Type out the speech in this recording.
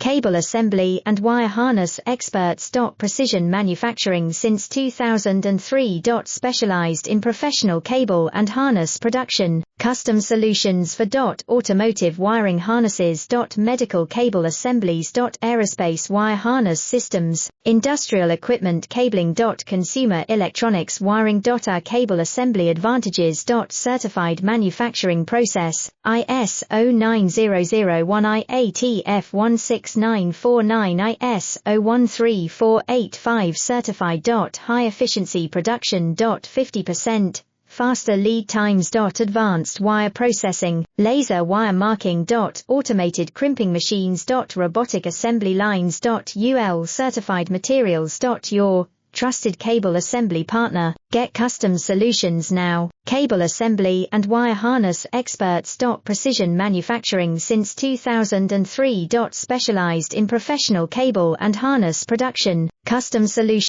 cable assembly and wire harness experts. Precision manufacturing since 2003. Specialized in professional cable and harness production, custom solutions for automotive wiring harnesses. Medical cable assemblies. Aerospace wire harness systems, industrial equipment cabling. Consumer electronics wiring. Our cable assembly advantages. Certified manufacturing process, ISO 9001 IATF 16949 ISO 13485 certified. High efficiency production. 50% faster lead times. Advanced wire processing, laser wire marking. Automated crimping machines. Robotic assembly lines. UL certified materials. Your trusted cable assembly partner. Get custom solutions now. Cable assembly and wire harness experts. Precision manufacturing since 2003. Specialized in professional cable and harness production, custom solutions.